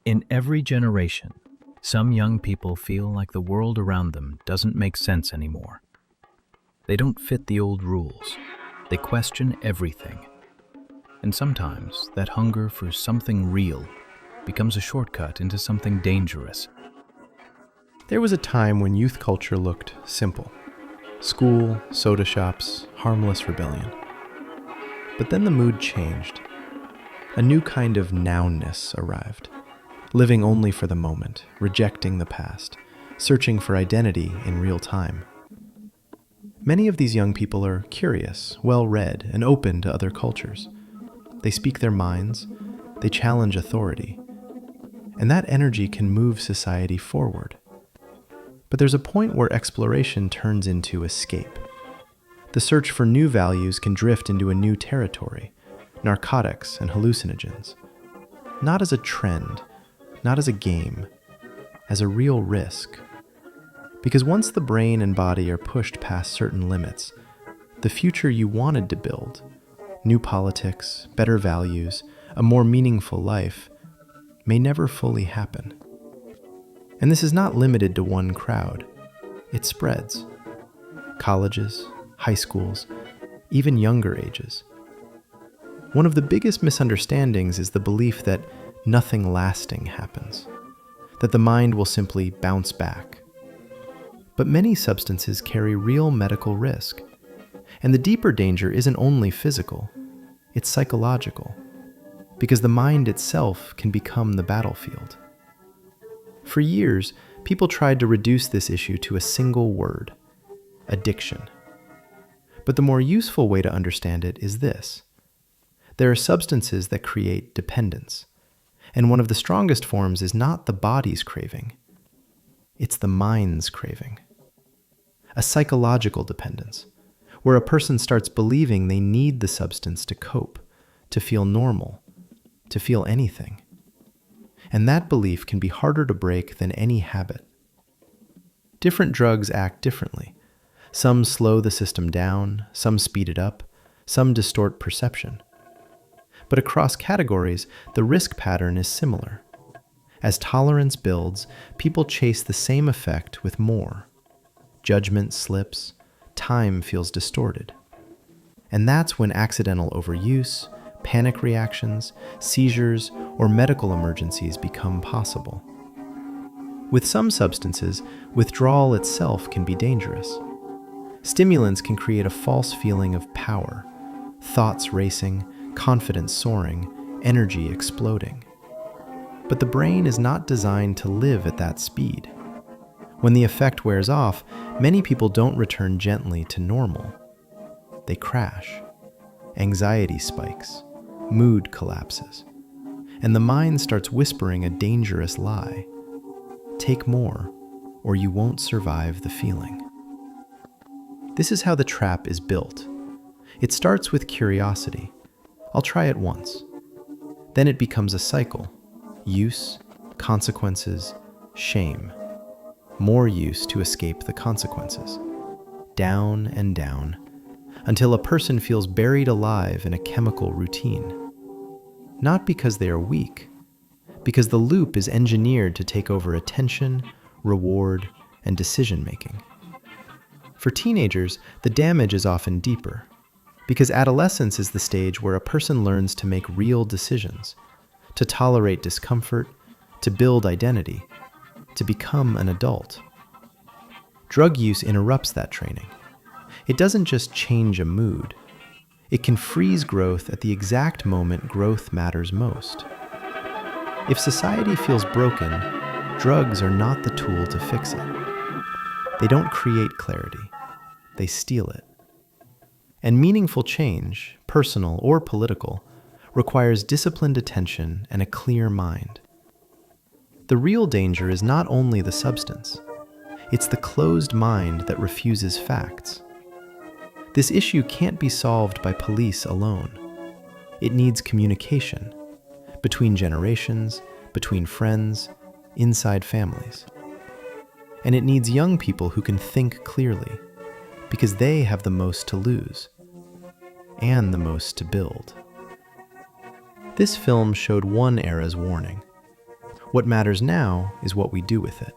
In every generation, some young people feel like the world around them doesn't make sense anymore. They don't fit the old rules. They question everything. And sometimes that hunger for something real becomes a shortcut into something dangerous. There was a time when youth culture looked simple. School, soda shops, harmless rebellion. But then the mood changed. A new kind of nounness arrived. Living only for the moment, rejecting the past, searching for identity in real time. Many of these young people are curious, well-read, and open to other cultures. They speak their minds, they challenge authority, and that energy can move society forward. But there's a point where exploration turns into escape. The search for new values can drift into a new territory, narcotics and hallucinogens. Not as a trend, not as a game, as a real risk. Because once the brain and body are pushed past certain limits, the future you wanted to build, new politics, better values, a more meaningful life, may never fully happen. And this is not limited to one crowd. It spreads. Colleges, high schools, even younger ages. One of the biggest misunderstandings is the belief that nothing lasting happens, that the mind will simply bounce back. But many substances carry real medical risk, and the deeper danger isn't only physical, it's psychological, because the mind itself can become the battlefield. For years, people tried to reduce this issue to a single word: addiction. But the more useful way to understand it is this. There are substances that create dependence. And one of the strongest forms is not the body's craving. It's the mind's craving. A psychological dependence, where a person starts believing they need the substance to cope, to feel normal, to feel anything. And that belief can be harder to break than any habit. Different drugs act differently. Some slow the system down, some speed it up, some distort perception. But across categories, the risk pattern is similar. As tolerance builds, people chase the same effect with more. Judgment slips, time feels distorted. And that's when accidental overuse, panic reactions, seizures, or medical emergencies become possible. With some substances, withdrawal itself can be dangerous. Stimulants can create a false feeling of power, thoughts racing, confidence soaring, energy exploding. But the brain is not designed to live at that speed. When the effect wears off, many people don't return gently to normal. They crash. Anxiety spikes. Mood collapses. And the mind starts whispering a dangerous lie. Take more, or you won't survive the feeling. This is how the trap is built. It starts with curiosity. I'll try it once. Then it becomes a cycle. Use, consequences, shame. More use to escape the consequences. Down and down, until a person feels buried alive in a chemical routine. Not because they are weak, because the loop is engineered to take over attention, reward, and decision-making. For teenagers, the damage is often deeper, because adolescence is the stage where a person learns to make real decisions, to tolerate discomfort, to build identity, to become an adult. Drug use interrupts that training. It doesn't just change a mood. It can freeze growth at the exact moment growth matters most. If society feels broken, drugs are not the tool to fix it. They don't create clarity. They steal it. And meaningful change, personal or political, requires disciplined attention and a clear mind. The real danger is not only the substance, it's the closed mind that refuses facts. This issue can't be solved by police alone. It needs communication, between generations, between friends, inside families. And it needs young people who can think clearly, because they have the most to lose, and the most to build. This film showed one era's warning, What matters now is what we do with it.